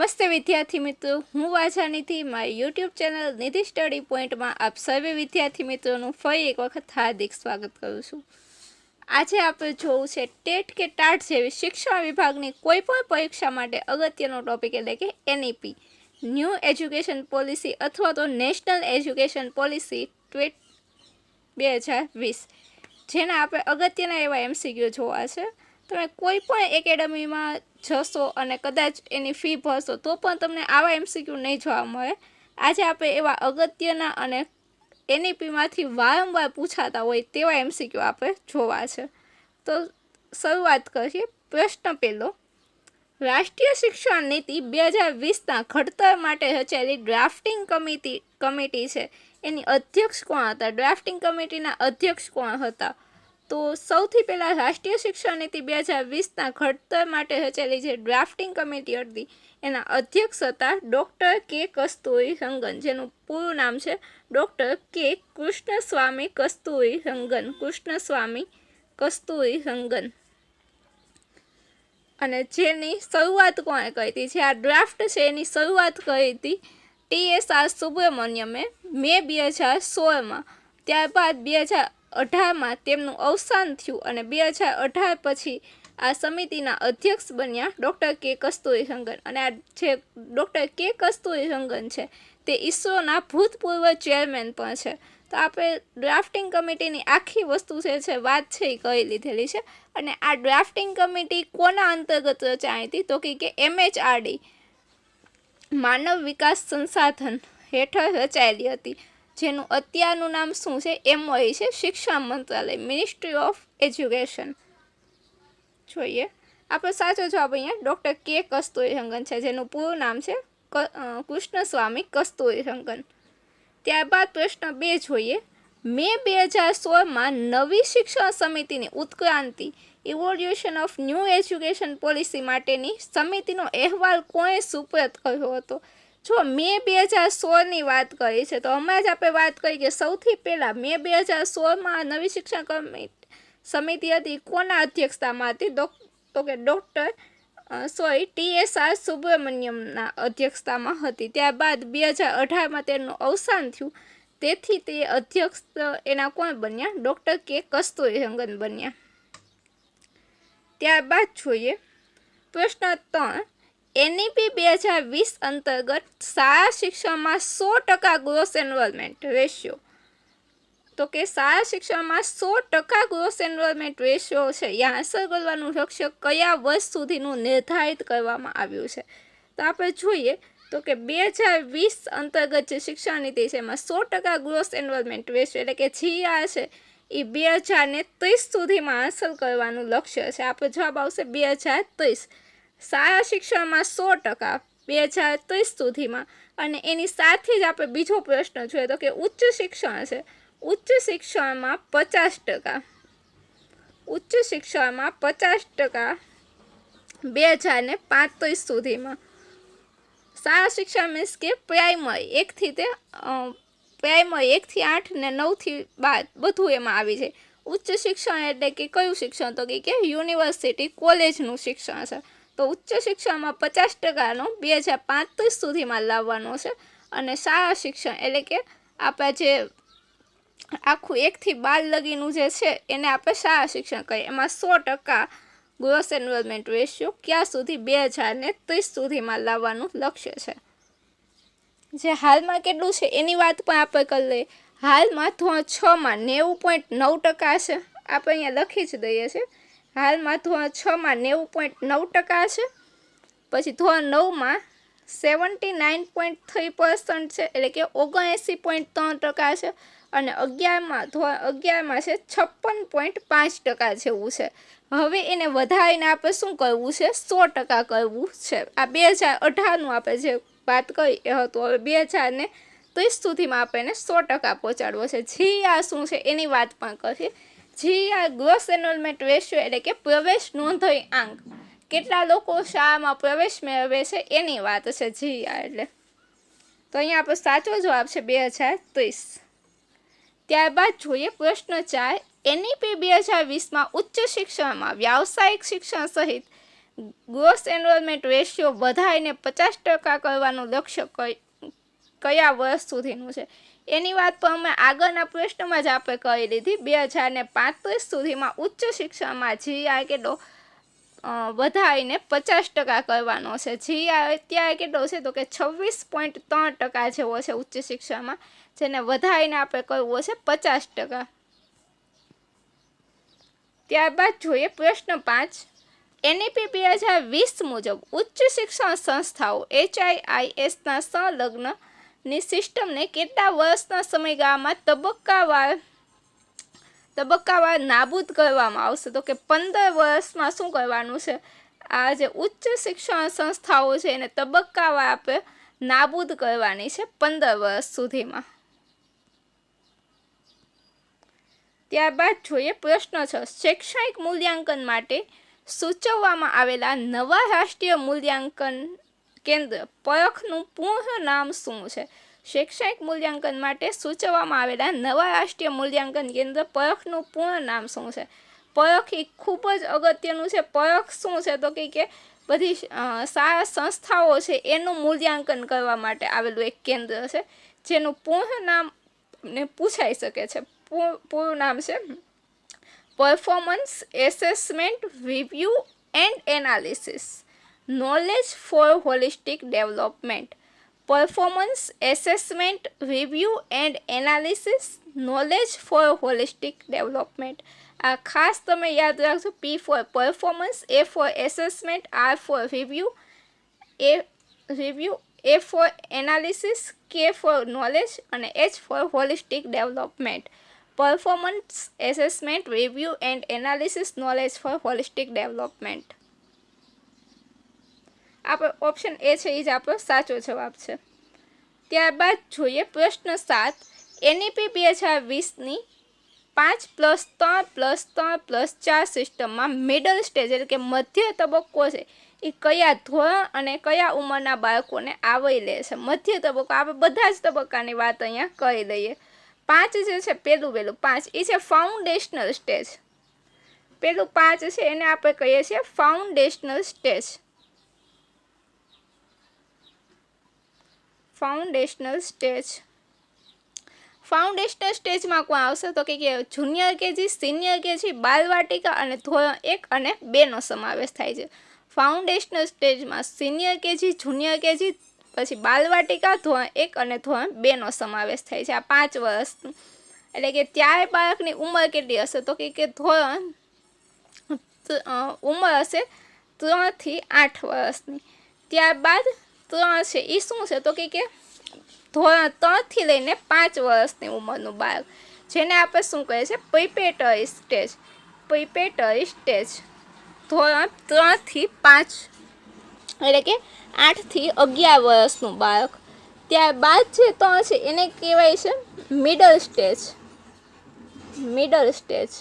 નમસ્તે વિદ્યાર્થી મિત્રો, હું વાછાનીથી મારી યુટ્યુબ ચેનલ નિધિ સ્ટડી પોઈન્ટમાં આપ સર્વે વિદ્યાર્થી મિત્રોનું ફરી એક વખત હાર્દિક સ્વાગત કરું છું. આજે આપણે જોવું છે ટેટ કે ટાટ જેવી શિક્ષણ વિભાગની કોઈ પણ પરીક્ષા માટે અગત્યનો ટોપિક એટલે કે NEP ન્યૂ એજ્યુકેશન પોલિસી અથવા તો નેશનલ એજ્યુકેશન પોલિસી 2020, જેના આપણે અગત્યના એવા MCQ જોવા છે. તમે કોઈ પણ એકેડમીમાં જશો અને કદાચ એની ફી ભરશો તો પણ તમને આવા MCQ નહીં જોવા મળે. આજે આપણે એવા અગત્યના અને NEPમાંથી વારંવાર પૂછાતા હોય તેવા MCQ આપણે જોવા છે. તો શરૂઆત કરીએ. પ્રશ્ન પહેલો, રાષ્ટ્રીય શિક્ષણ નીતિ 2020ના ઘડતર માટે રચાયેલી ડ્રાફ્ટિંગ કમિટી છે, એની અધ્યક્ષ કોણ હતા? ડ્રાફ્ટિંગ કમિટીના અધ્યક્ષ કોણ હતા? તો સૌથી પહેલાં રાષ્ટ્રીય શિક્ષણ નીતિ 2020ના ઘડતર માટે રચાયેલી જે ડ્રાફ્ટિંગ કમિટી હતી એના અધ્યક્ષ હતા ડૉક્ટર કે કસ્તુરીરંગન, જેનું પૂરું નામ છે ડૉક્ટર કે કૃષ્ણસ્વામી કસ્તુરીરંગન. કૃષ્ણસ્વામી કસ્તુરીરંગન. અને જેની શરૂઆત કોણે કરી હતી? જે આ ડ્રાફ્ટ છે એની શરૂઆત કરી હતી TSR સુબ્રમણ્યમે મે 2016માં. ત્યારબાદ 2018માં તેમનું અવસાન થયું અને 2018 પછી આ સમિતિના અધ્યક્ષ બન્યા ડૉક્ટર કે કસ્તુરીરંગન. અને આ જે ડૉક્ટર કે કસ્તુરીરંગન છે તે ISROના ભૂતપૂર્વ ચેરમેન પણ છે. તો આપણે ડ્રાફ્ટિંગ કમિટીની આખી વસ્તુ છે વાત છે એ કરી લીધેલી છે. અને આ ડ્રાફ્ટિંગ કમિટી કોના અંતર્ગત રચાઈ હતી? તો કે MHRD માનવ વિકાસ સંસાધન હેઠળ રચાયેલી હતી, જેનું અત્યારનું નામ શું છે? MOE છે, શિક્ષણ મંત્રાલય, મિનિસ્ટ્રી ઓફ એજ્યુકેશન. જોઈએ આપણો સાચો જવાબ અહીંયા ડૉક્ટર કે કસ્તુરીરંગન છે, જેનું પૂરું નામ છે કૃષ્ણસ્વામી કસ્તુરીરંગન. ત્યારબાદ પ્રશ્ન 2 જોઈએ. મે 2016માં નવી શિક્ષણ સમિતિની ઉત્ક્રાંતિ evolution of new education policy માટેની સમિતિનો અહેવાલ કોણે સુપરત કર્યો હતો? જો મે 2016ની વાત કરી છે તો હમણાં જ આપણે વાત કરી કે સૌથી પહેલાં મે 2016માં નવી શિક્ષણ સમિતિ હતી કોના અધ્યક્ષતામાં હતી? તો કે TSR સુબ્રમણ્યમના અધ્યક્ષતામાં હતી. ત્યારબાદ 2018માં તેમનું અવસાન થયું, તેથી તે અધ્યક્ષ એના કોણ બન્યા? ડૉક્ટર કે કસ્તુરીરંગન બન્યા. ત્યારબાદ જોઈએ પ્રશ્ન 3, NEP 2020 અંતર્ગત શાળા શિક્ષણમાં 100% ગ્રોસ એનરોલમેન્ટ રેશિયો. તો કે શાળા શિક્ષણમાં 100% ગ્રોસ એનરોલમેન્ટ રેશિયો છે એ હાંસલ કરવાનું લક્ષ્ય કયા વર્ષ સુધીનું નિર્ધારિત કરવામાં આવ્યું છે? તો આપણે જોઈએ તો કે 2020 અંતર્ગત જે શિક્ષણ નીતિ છે એમાં 100% ગ્રોસ એનરોલમેન્ટ રેશિયો એટલે કે GR છે એ 2030 સુધીમાં હાંસલ કરવાનું લક્ષ્ય છે. આપણો જવાબ આવશે 2030. શાળા શિક્ષણમાં 100% 2030 સુધીમાં. અને એની સાથે જ આપણે બીજો પ્રશ્ન જોઈએ તો કે ઉચ્ચ શિક્ષણ છે, ઉચ્ચ શિક્ષણમાં 50%. ઉચ્ચ શિક્ષણમાં 50% 2035 સુધીમાં. શાળા શિક્ષણ મીન્સ કે પ્રાઇમરી 1 થી 8 ને 9 થી 12 બધું એમાં આવી જાય. ઉચ્ચ શિક્ષણ એટલે કે કયું શિક્ષણ? તો કે યુનિવર્સિટી કોલેજનું શિક્ષણ છે. તો ઉચ્ચ શિક્ષણમાં 50%નો 2035 સુધીમાં લાવવાનો છે. અને શાળા શિક્ષણ એટલે કે આપણા જે આખું 1 થી 12 લગીનું જે છે એને આપણે શાળા શિક્ષણ કહીએ. એમાં 100% ગ્રોસ એનરોલમેન્ટ રેશિયો ક્યાં સુધી? 2030 સુધીમાં લાવવાનું લક્ષ્ય છે. જે હાલમાં કેટલું છે એની વાત પણ આપણે કરી લઈએ. હાલમાં ધોરણ 6માં 90.9% છે. આપણે અહીંયા લખી જ દઈએ છીએ. હાલમાં ધોરણ 6માં 90.9% છે. પછી ધોરણ 9માં 79.3% છે એટલે કે 79.3% છે. અને ધોરણ 11માં છે 56.5% જેવું છે. હવે એને વધારીને આપણે શું કરવું છે? 100% કરવું છે. આ 2018નું આપણે જે વાત કરી એ હતું. હવે 2030 સુધીમાં આપણે એને 100% પહોંચાડવો છે. GR શું છે એની વાત પણ કરીએ. GR ગ્રોસ એનરોલમેન્ટ રેશિયો એટલે કે પ્રવેશ નોંધણી આંક. કેટલા લોકો શાળામાં પ્રવેશ મેળવે છે એની વાત છે GR એટલે. તો અહીંયા આપણો સાચો જવાબ છે 2030. ત્યારબાદ જોઈએ પ્રશ્ન 4, NEP 2020માં ઉચ્ચ શિક્ષણમાં વ્યાવસાયિક શિક્ષણ સહિત ગ્રોસ એનરોલમેન્ટ રેશિયો વધારીને 50% કરવાનું લક્ષ્ય કયા વર્ષ સુધીનું છે? એની વાત પણ અમે આગળના પ્રશ્નમાં જ આપણે કરી લીધી. 2035 સુધીમાં ઉચ્ચ શિક્ષણમાં GI કેટલો વધારીને 50% કરવાનો છે. GI અત્યારે કેટલો છે? તો કે 26.3% જેવો છે ઉચ્ચ શિક્ષણમાં, જેને વધારીને આપણે કરવો છે 50%. ત્યારબાદ જોઈએ પ્રશ્ન 5. NEP 2020 મુજબ ઉચ્ચ શિક્ષણ સંસ્થાઓ HIISના સંલગ્નની સિસ્ટમને કેટલા વર્ષના સમયગાળામાં તબક્કાવાર નાબૂદ કરવામાં આવશે? તો કે 15 વર્ષમાં શું કરવાનું છે? આ જે ઉચ્ચ શિક્ષણ સંસ્થાઓ છે એને તબક્કાવાર આપણે નાબૂદ કરવાની છે 15 વર્ષ સુધીમાં. ત્યારબાદ જોઈએ પ્રશ્ન 6. શૈક્ષણિક મૂલ્યાંકન માટે સૂચવવામાં આવેલા નવા રાષ્ટ્રીય મૂલ્યાંકન કેન્દ્ર પરખનું પૂર્ણ નામ શું છે? શૈક્ષણિક મૂલ્યાંકન માટે સૂચવવામાં આવેલા નવા રાષ્ટ્રીય મૂલ્યાંકન કેન્દ્ર પરખનું પૂર્ણ નામ શું છે? પરખ એ ખૂબ જ અગત્યનું છે. પરખ શું છે? તો કે બધી સારા સંસ્થાઓ છે એનું મૂલ્યાંકન કરવા માટે આવેલું એક કેન્દ્ર છે, જેનું પૂર્ણ નામ પૂછાઈ શકે છે. પૂરું નામ છે performance assessment review and analysis knowledge for holistic development. Performance assessment review and analysis knowledge for holistic development. આ ખાસ તમે યાદ રાખજો. P for performance, A for assessment, R for review, A for analysis, K for knowledge અને H for holistic development. Performance assessment review and analysis knowledge for holistic development. આપણો option એ છે, એ જ આપણો સાચો જવાબ છે. ત્યારબાદ જોઈએ પ્રશ્ન 7. NEP 2020ની 5+3+3+4 સિસ્ટમમાં મિડલ સ્ટેજ એટલે કે મધ્ય તબક્કો છે એ કયા ધોરણ અને કયા ઉંમરના બાળકોને આવરી લે છે? મધ્ય તબક્કો આપણે બધા જ તબક્કાની વાત અહીંયા કરી લઈએ. 5 જે છે પહેલું 5 એ છે ફાઉન્ડેશનલ સ્ટેજ. પેલું 5 છે એને આપણે કહીએ છીએ foundational stage. Foundational stage. Foundational સ્ટેજમાં કોણ આવશે? તો કે જુનિયર કેજી, સિનિયર કેજી, બાલવાટિકા અને ધોરણ 1 અને 2નો સમાવેશ થાય છે. ફાઉન્ડેશનલ સ્ટેજમાં સિનિયર કેજી, જુનિયર કેજી, પછી બાલવાટિકા, ધોરણ 1 અને ધોરણ 2નો સમાવેશ થાય છે. આ 5 વર્ષનું એટલે કે ત્યારે બાળકની ઉંમર કેટલી હશે? તો કે ધોરણ ઉંમર હશે 3 થી 8 વર્ષની. ત્યારબાદ 3 છે એ શું છે? તો કે ધોરણ 3 થી લઈને 5 વર્ષની ઉંમરનું બાળક, જેને આપણે શું કહીએ છીએ? પ્રિપેટરી સ્ટેજ. પ્રિપેટરી સ્ટેજ ધોરણ 3 થી 5 એટલે કે 8 થી 11 વર્ષનું બાળક. ત્યારબાદ જે 3 છે એને કહેવાય છે મિડલ સ્ટેજ. મિડલ સ્ટેજ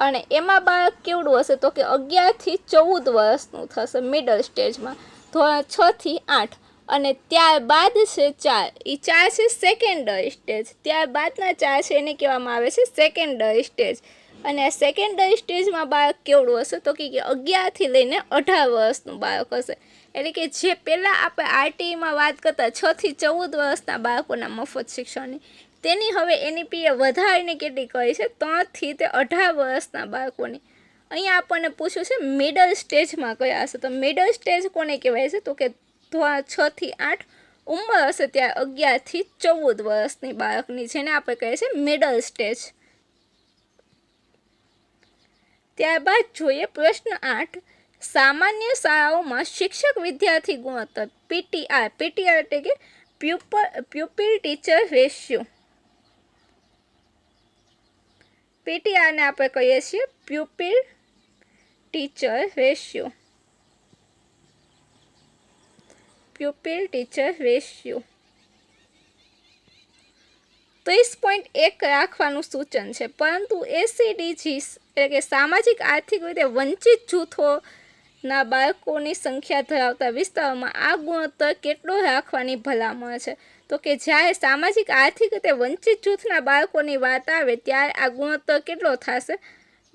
અને એમાં બાળક કેવડું હશે? તો કે 11 થી 14 વર્ષનું થશે મિડલ સ્ટેજમાં, ધોરણ 6 થી 8. અને ત્યારબાદ છે 4, એ 4 છે સેકન્ડરી સ્ટેજ. ત્યારબાદના 4 છે એને કહેવામાં આવે છે સેકન્ડરી સ્ટેજ. અને આ સેકન્ડરી સ્ટેજમાં બાળક કેવડું હશે? તો કે 11 થી લઈને 18 વર્ષનું બાળક હશે. એટલે કે જે પહેલાં આપણે RTEમાં વાત કરતા 6 થી 14 વર્ષના બાળકોના મફત શિક્ષણની, તેની હવે NEP વધારીને કેટલી કરી છે? 3 થી 18 વર્ષના બાળકોની. અહીંયા આપણને પૂછ્યું છે મિડલ સ્ટેજમાં કયા હશે? તો મિડલ સ્ટેજ કોને કહેવાય છે? તો કે ધોરણ 6 થી 8 ઉંમર હશે ત્યારે 11 થી 14 વર્ષની બાળકની, જેને આપણે કહીએ છીએ મિડલ સ્ટેજ. ત્યારબાદ જોઈએ પ્રશ્ન 8. સામાન્ય શાળાઓમાં શિક્ષક વિદ્યાર્થી ગુણોત્તર PTR એટલે કે પ્યુપિલ ટીચર રેશિયો. PTR ને આપણે કહીએ છીએ pupil teacher ratio. Pupil teacher ratio 30.1 રાખવાનું સૂચન છે, પરંતુ SEDGs એટલે કે સામાજિક આર્થિક રીતે વંચિત જૂથોના બાળકોની સંખ્યા ધરાવતા વિસ્તારોમાં આ ગુણોત્તર કેટલો રાખવાની ભલામણ છે? તો કે જ્યારે સામાજિક આર્થિક રીતે વંચિત જૂથના બાળકોની વાત આવે ત્યારે આ ગુણોત્તર કેટલો થશે?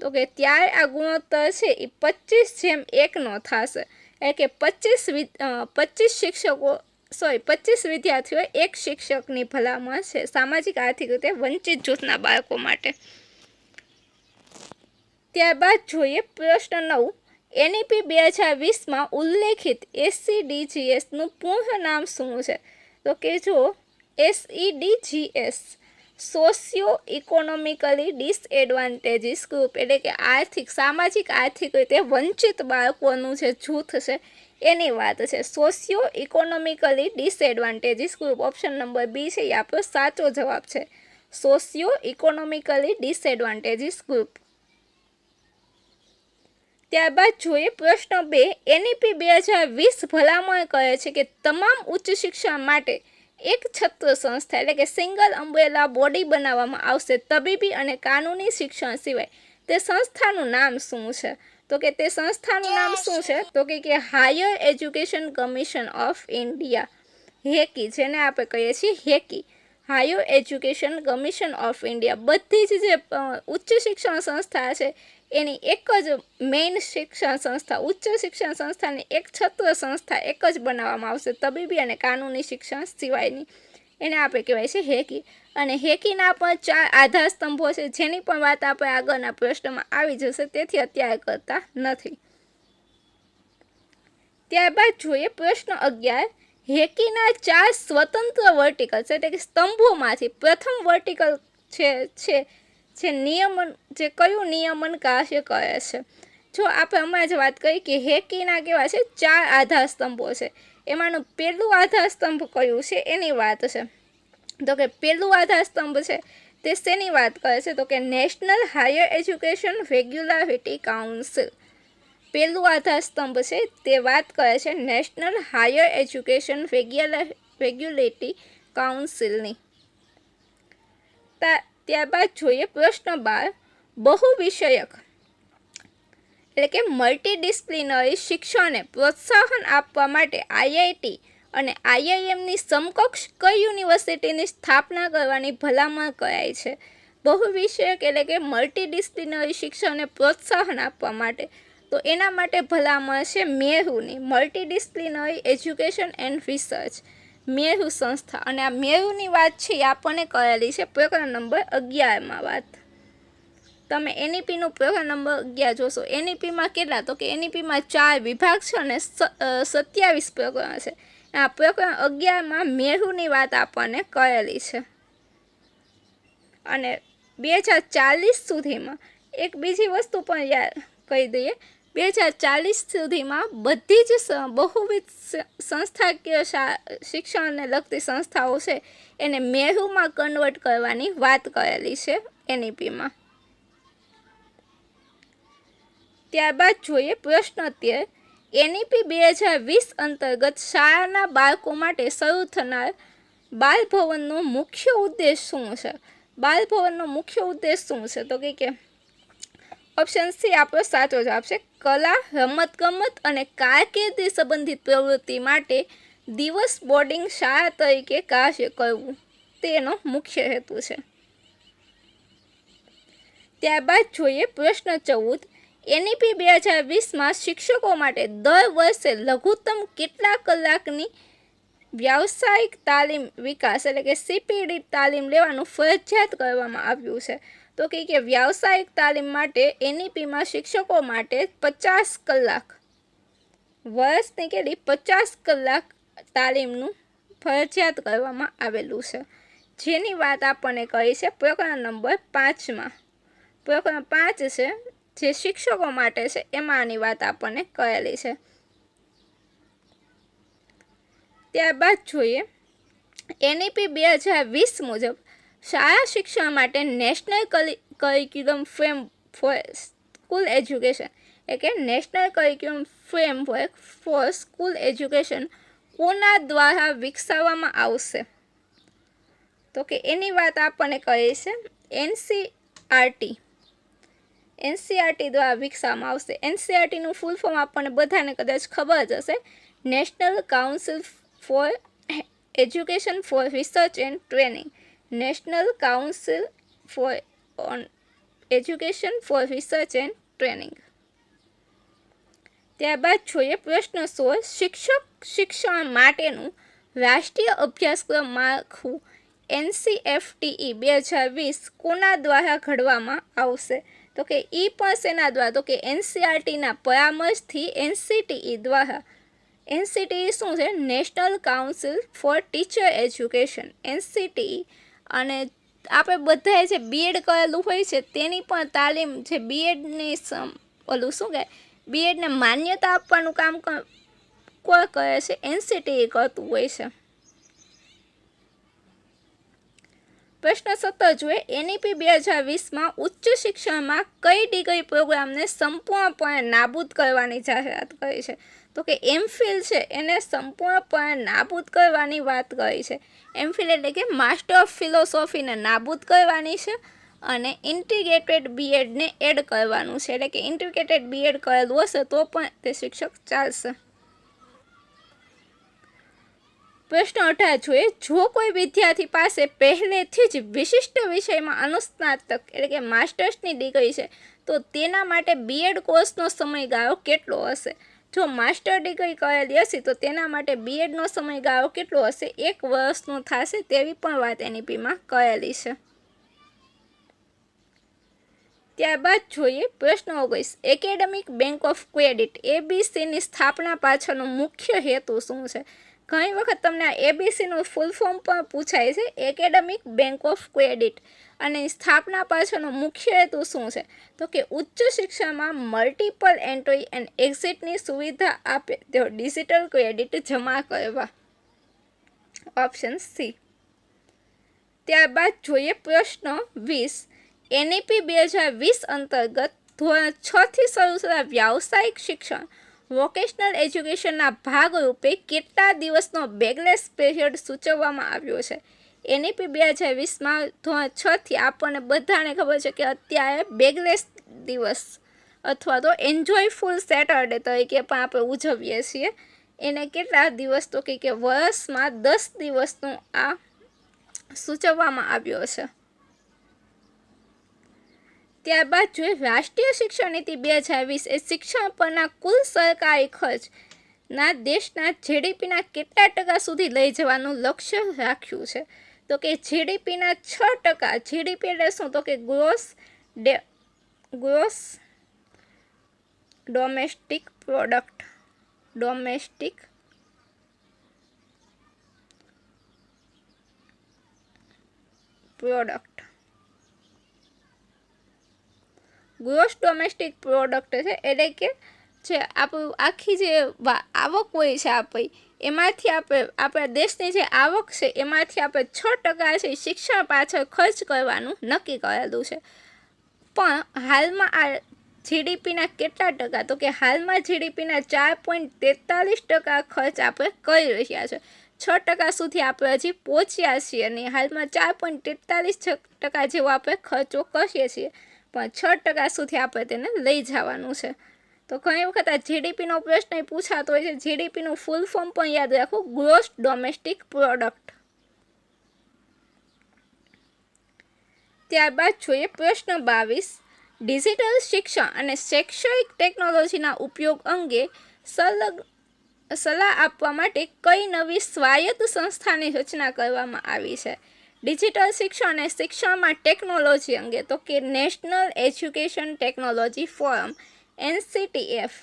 તો કે ત્યારે આ ગુણોત્તર છે એ 25:1 થશે, એટલે કે 25 વિદ્યાર્થીઓ એક શિક્ષકની ભલામણ છે સામાજિક આર્થિક રીતે વંચિત જૂથના બાળકો માટે. ત્યારબાદ જોઈએ પ્રશ્ન 9. એનઈપી 2020માં ઉલ્લેખિત SEDGSનું પૂર્ણ નામ શું છે? તો કે જો SEDGS socio economically disadvantages group, એટલે કે સામાજિક આર્થિક રીતે વંચિત બાળકોનું જે જૂથ છે એની વાત છે. Socio economically disadvantages group, option number B છે એ આપણો સાચો જવાબ છે. Socio economically disadvantages group. ત્યારબાદ જોઈએ પ્રશ્ન 2. એનઈપી 2020 ભલામણ કરે છે કે તમામ ઉચ્ચ શિક્ષણ માટે એક છત્ર સંસ્થા, એટલે કે સિંગલ અમ્બ્રેલા બોડી બનાવવામાં આવશે તબીબી અને કાનૂની શિક્ષણ સિવાય. તે સંસ્થાનું નામ શું છે? તો કે તે સંસ્થાનું નામ શું છે? તો કે higher education commission of India, હેકી, જેને આપણે કહીએ છીએ હેકી, higher education commission of India. બધી જ જે ઉચ્ચ શિક્ષણ સંસ્થા છે એની એક જ મેઇન શિક્ષણ સંસ્થા, ઉચ્ચ શિક્ષણ સંસ્થાની એક છત્ર સંસ્થા એક જ બનાવવામાં આવશે તબીબી અને કાનૂની શિક્ષણ સિવાયની. એને આપણે કહેવાય છે હેકી. અને હેકીના પણ 4 આધાર સ્તંભો છે જેની પણ વાત આપણે આગળના પ્રશ્નમાં આવી જશે, તેથી અત્યારે કરતા નથી. ત્યારબાદ જોઈએ પ્રશ્ન 11. હેકીના 4 સ્વતંત્ર વર્ટિકલ્સ, એટલે કે સ્તંભોમાંથી પ્રથમ વર્ટિકલ જે નિયમન, જે કયું નિયમન કાર્ય કરે છે? જો આપણે હમણાં જ વાત કરી કે હેકીના કેવા છે 4 આધાર સ્તંભો છે, એમાંનું પહેલું આધાર સ્તંભ કયું છે એની વાત છે. તો કે પહેલું આધાર સ્તંભ છે તે શેની વાત કરે છે? તો કે નેશનલ હાયર એજ્યુકેશન રેગ્યુલારિટી કાઉન્સિલ. પહેલું આધાર સ્તંભ છે તે વાત કરે છે નેશનલ હાયર એજ્યુકેશન રેગ્યુલેટરી કાઉન્સિલની. ત્યારબાદ જોઈએ પ્રશ્ન 12. બહુવિષયક, એટલે કે મલ્ટીડિસ્પ્લિનરી શિક્ષણને પ્રોત્સાહન આપવા માટે આઈઆઈટી અને આઈઆઈએમની સમકક્ષ કઈ યુનિવર્સિટીની સ્થાપના કરવાની ભલામણ કરાઈ છે? બહુવિષયક એટલે કે મલ્ટીડિસ્પ્લિનરી શિક્ષણને પ્રોત્સાહન આપવા માટે, તો એના માટે ભલામણ છે મેરુની, મલ્ટીડિસ્પ્લિનરી એજ્યુકેશન એન્ડ રિસર્ચ, મેરુ સંસ્થા. અને આ મેરુની વાત છે એ આપણને કરેલી છે પ્રકરણ નંબર 11માં વાત. તમે એનઈપીનું પ્રકરણ નંબર 11 જોશો. એનઈપીમાં કેટલા? તો કે એનઈપીમાં 4 વિભાગ છે અને 27 પ્રકરણ છે. આ પ્રકરણ 11માં મેરુની વાત આપણને કરેલી છે. અને 2040 સુધીમાં એક બીજી વસ્તુ પણ યાદ કહી દઈએ. 2040 સુધીમાં બધી જ બહુવિધ સંસ્થાકીય શિક્ષણને લગતી સંસ્થાઓ છે એને મેરુમાં કન્વર્ટ કરવાની વાત કરેલી છે એનઈપીમાં. ત્યારબાદ જોઈએ પ્રશ્ન 13. એનઈપી 2020 અંતર્ગત શાળાના બાળકો માટે શરૂ થનાર બાલભવનનો મુખ્ય ઉદ્દેશ શું છે? બાલભવનનો મુખ્ય ઉદ્દેશ શું છે? તો કે ઓપ્શન સી આપણો સાચો જવાબ છે. કલા, રમતગમત અને કારકિર્દી સંબંધિત પ્રવૃત્તિ માટે દિવસ બોર્ડિંગ શાળા તરીકે કાર્ય કરવું તેનો મુખ્ય હેતુ છે. ત્યારબાદ જોઈએ પ્રશ્ન 14. એનઈપી 2020માં શિક્ષકો માટે દર વર્ષે લઘુત્તમ કેટલા કલાકની વ્યાવસાયિક તાલીમ વિકાસ, એટલે કે CPD તાલીમ લેવાનું ફરજિયાત કરવામાં આવ્યું છે? તો કે વ્યાવસાયિક તાલીમ માટે એનઈપીમાં શિક્ષકો માટે 50 કલાક, વર્ષની કેટલી 50 કલાક તાલીમનું ફરજિયાત કરવામાં આવેલું છે, જેની વાત આપણને કરી છે પ્રકરણ નંબર 5માં. પ્રકરણ 5 છે જે શિક્ષકો માટે છે એમાં આની વાત આપણને કરેલી છે. ત્યારબાદ જોઈએ એનઈપી 2020 મુજબ શાળા શિક્ષણ માટે national curriculum frame for school education, એટલે કે national curriculum framework for school education કોના દ્વારા વિકસાવવામાં આવશે? તો કે એની વાત આપણને કહે છે એનસીઆરટી દ્વારા વિકસાવવામાં આવશે. એનસીઆરટીનું ફૂલ ફોર્મ આપણને બધાને કદાચ ખબર જ હશે, national council for education four research and training, national council for education four research and training. ત્યારબાદ જોઈએ પ્રશ્ન 16. શિક્ષક શિક્ષણ માટેનું રાષ્ટ્રીય અભ્યાસક્રમ માળખું NCFTE 2020 કોના દ્વારા ઘડવામાં આવશે? તો કે પણ શેના દ્વારા? તો કે NCERTના પરામર્શથી NCTE દ્વારા. NCTE શું છે? National council four teacher education, NCTE. અને આપણે બધાએ જે બીએડ કરેલું હોય છે તેની પણ તાલીમ, જે બીએડની ઓલું શું કહે, બીએડને માન્યતા આપવાનું કામ કોણ કરે છે? NCTE કરતું હોય છે. પ્રશ્ન 17 જોઈએ. NEP 2020માં ઉચ્ચ શિક્ષણમાં કઈ ડિગ્રી પ્રોગ્રામને સંપૂર્ણપણે નાબૂદ કરવાની જાહેરાત કરી છે? તો કે MPhil છે એને સંપૂર્ણપણે નાબૂદ કરવાની વાત કરી છે. MPhil એટલે કે માસ્ટર ઓફ ફિલોસોફીને નાબૂદ કરવાની છે અને ઇન્ટિગ્રેટેડ બીએડને એડ કરવાનું છે. એટલે કે ઇન્ટિગ્રેટેડ બીએડ કરેલું હશે તો પણ તે શિક્ષક ચાલશે. પ્રશ્ન 18 જોઈએ. જો કોઈ વિદ્યાર્થી પાસે પહેલેથી જ વિશિષ્ટ વિષયમાં અનુસ્નાતક એટલે કે માસ્ટર્સની ડિગ્રી છે તો તેના માટે બીએડ કોર્સનો સમયગાળો કેટલો હશે? જો માસ્ટર ડિગ્રી કરેલી હશે તો તેના માટે બીએડનો સમયગાળો કેટલો હશે? 1 વર્ષનો થશે તેવી પણ વાત NEPમાં કરેલી છે. ત્યારબાદ જોઈએ પ્રશ્ન 19. એકેડેમિક બેંક ઓફ ક્રેડિટ ABCની સ્થાપના પાછળનો મુખ્ય હેતુ શું છે? ઘણી વખત તમને આ ABCનું ફૂલ ફોર્મ પણ પૂછાય છે. એકેડેમિક બેંક ઓફ ક્રેડિટ અને સ્થાપના પાછળનો મુખ્ય હેતુ શું છે? તો કે ઉચ્ચ શિક્ષણમાં મલ્ટિપલ એન્ટ્રી એન્ડ એક્ઝિટની સુવિધા આપે તેઓ ડિજિટલ ક્રેડિટ જમા કરવા. Option C. ત્યારબાદ જોઈએ પ્રશ્ન 20. NEP 2020 અંતર્ગત ધોરણ 6 થી શરૂ થતા વ્યાવસાયિક શિક્ષણ વોકેશનલ એજ્યુકેશનના ભાગરૂપે કેટલા દિવસનો બેગલેસ પીરિયડ સૂચવવામાં આવ્યો છે? NEP 2020માં ધોરણ 6 થી આપણને બધાને ખબર છે કે અત્યારે બેગલેસ દિવસ અથવા તો એન્જોયફુલ સેટરડે તરીકે પણ આપણે ઉજવીએ છીએ. એને કેટલા દિવસ? તો કે વર્ષમાં 10 દિવસનો આ સૂચવવામાં આવ્યો છે. ત્યારબાદ જોઈએ રાષ્ટ્રીય શિક્ષણ નીતિ 2020 એ શિક્ષણ પરના કુલ સરકારી ખર્ચના દેશના GDPના કેટલા ટકા સુધી લઈ જવાનું લક્ષ્ય રાખ્યું છે? તો કે GDPના 6%. GDP એટલે શું? તો કે gross domestic product. Domestic product. Gross domestic product છે એટલે કે જે આપણું આખી જે આવક હોય છે આપણી એમાંથી આપણા દેશની જે આવક છે એમાંથી આપણે 6% છે શિક્ષણ પાછળ ખર્ચ કરવાનું નક્કી કરેલું છે. પણ હાલમાં આ GDPના કેટલા ટકા? તો કે હાલમાં GDPના 4.43% ખર્ચ આપણે કરી રહ્યા છે. 6% સુધી આપણે હજી પહોંચ્યા છીએ અને હાલમાં 4.43% જેવો આપણે ખર્ચો કરીએ છીએ. પણ 6% સુધી આપણે તેને લઈ જવાનું છે. તો ઘણી વખત આ GDPનો પ્રશ્ન પૂછાતો હોય છે. GDPનું ફૂલ ફોર્મ પણ યાદ રાખો, ગ્રોસ ડોમેસ્ટિક પ્રોડક્ટ. ત્યારબાદ જોઈએ પ્રશ્ન 22. ડિજિટલ શિક્ષણ અને શૈક્ષણિક ટેકનોલોજીના ઉપયોગ અંગે સલાહ આપવા માટે કઈ નવી સ્વાયત્ત સંસ્થાની રચના કરવામાં આવી છે? ડિજિટલ શિક્ષણ અને શિક્ષણમાં ટેકનોલોજી અંગે તો કે national education technology forum NETF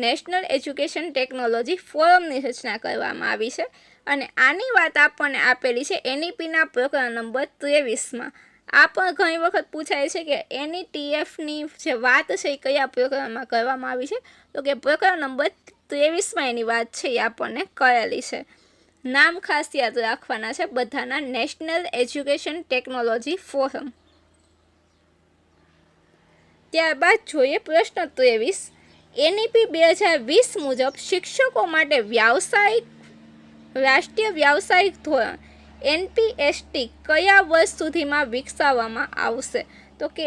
national education technology ફોરમની રચના કરવામાં આવી છે. અને આની વાત આપણને આપેલી છે NEPના પ્રકરણ નંબર 23માં. આ પણ ઘણી વખત પૂછાય છે કે NETFની જે વાત છે એ કયા પ્રકરણમાં કરવામાં આવી છે? તો કે પ્રકરણ નંબર 23માં એની વાત છે એ આપણને કરેલી છે. નામ ખાસ યાદ રાખવાના છે બધાના. National education technology forum. ત્યારબાદ જોઈએ પ્રશ્ન 23. NEP 2020 મુજબ શિક્ષકો માટે રાષ્ટ્રીય વ્યાવસાયિક ધોરણ NPST કયા વર્ષ સુધીમાં વિકસાવવામાં આવશે? તો કે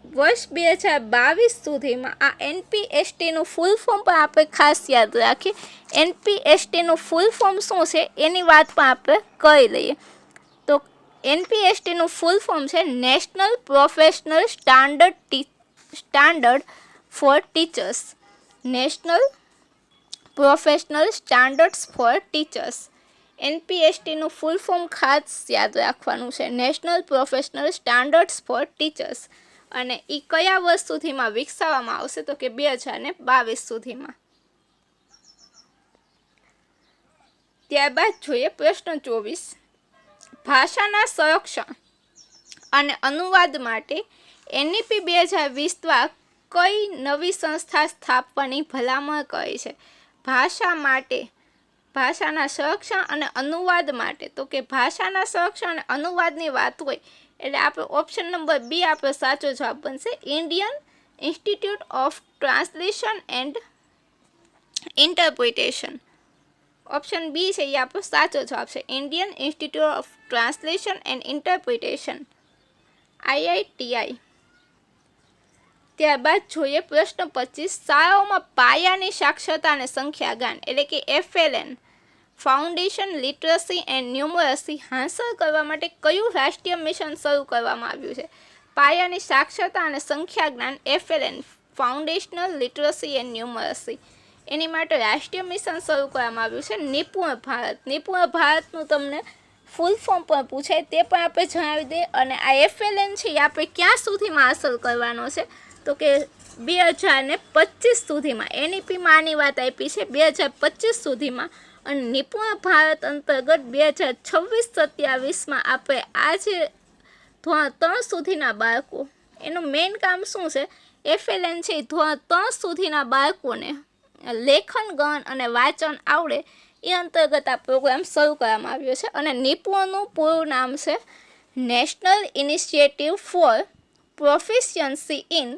વર્ષ 2022 સુધીમાં. આ NPSTનું ફૂલ ફોર્મ પણ આપણે ખાસ યાદ રાખીએ. NPSTનું ફૂલ ફોર્મ શું છે એની વાત પણ આપણે કરી લઈએ. તો એનપીએસટીનું ફૂલ ફોર્મ છે national professional standard for teachers. National professional standards for teachers. એનપીએસટીનું ફૂલ ફોર્મ ખાસ યાદ રાખવાનું છે, national professional standards for teachers. અને એ કયા વર્ષ સુધીમાં વિકસાવવામાં આવશે? તો કે 2022 સુધીમાં. ત્યારબાદ જોઈએ પ્રશ્ન 24. ભાષાના સંરક્ષણ અને અનુવાદ માટે એનઈપી 2020 દ્વારા કઈ નવી સંસ્થા સ્થાપવાની ભલામણ કરી છે? ભાષાના સંરક્ષણ અને અનુવાદ માટે. તો કે ભાષાના સંરક્ષણ અને અનુવાદની વાત હોય એટલે આપણે ઓપ્શન નંબર બી આપણો સાચો જવાબ બનશે. Indian institute of translation and interpretation. Option B છે એ આપણો સાચો જવાબ છે. Indian institute of translation and interpretation, IITI. ત્યારબાદ જોઈએ પ્રશ્ન 25. શાળાઓમાં પાયાની સાક્ષરતા અને સંખ્યાગાન એટલે કે FLN ફાઉન્ડેશન લિટરસી એન્ડ ન્યુમરસી હાંસલ કરવા માટે કયું રાષ્ટ્રીય મિશન શરૂ કરવામાં આવ્યું છે? પાયાની સાક્ષરતા અને સંખ્યાજ્ઞાન FLN foundational literacy and numeracy, એની માટે રાષ્ટ્રીય મિશન શરૂ કરવામાં આવ્યું છે નિપુણ ભારત. નિપુણ ભારતનું તમને ફૂલ ફોર્મ પણ પૂછાય તે પણ આપણે જણાવી દઈએ. અને આ FLN છે એ આપણે ક્યાં સુધીમાં હાંસલ કરવાનો છે? તો કે 2025 સુધીમાં. એનઈપીમાં આની વાત આપી છે 2025 સુધીમાં. અને નિપુણ ભારત અંતર્ગત 2026-27માં આપણે આ જે ધોરણ 3 સુધીના બાળકો, એનું મેઇન કામ શું છે? FLN છે ધોરણ 3 સુધીના બાળકોને લેખન, ગણન અને વાંચન આવડે એ અંતર્ગત આ પ્રોગ્રામ શરૂ કરવામાં આવ્યો છે. અને નિપુણનું પૂરું નામ છે national initiative four proficiency in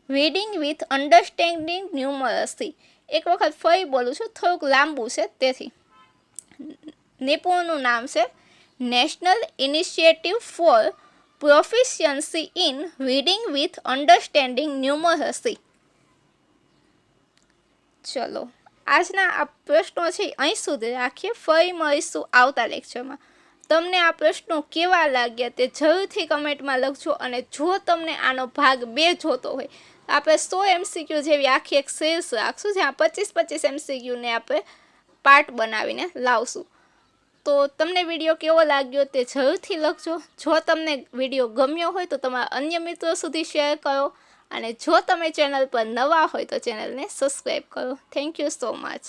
reading with understanding ન્યુમરસી. એક વખત ફરી બોલું છું, થોડુંક લાંબુ છે તેથી. નિપુણનું નામ છે national initiative four proficiency in reading with understanding ન્યુમરસી. ચલો, આજના આ પ્રશ્નો છે અહીં સુધી રાખીએ. ફરી મળીશું આવતા લેક્ચરમાં. તમને આ પ્રશ્નો કેવા લાગ્યા તે જરૂરથી કમેન્ટમાં લખજો. અને જો તમને આનો ભાગ 2 જોતો હોય આપણે 100 MCQ જેવી આખી એક સિરીઝ રાખશું, જ્યાં 25-25 MCQને આપણે પાર્ટ બનાવીને લાવશું. તો તમને વિડીયો કેવો લાગ્યો તે જરૂરથી લખજો. જો તમને વિડીયો ગમ્યો હોય તો તમારા અન્ય મિત્રો સુધી શેર કરો. અને જો તમે ચેનલ પર નવા હોય તો ચેનલને સબસ્ક્રાઈબ કરો. Thank you so much.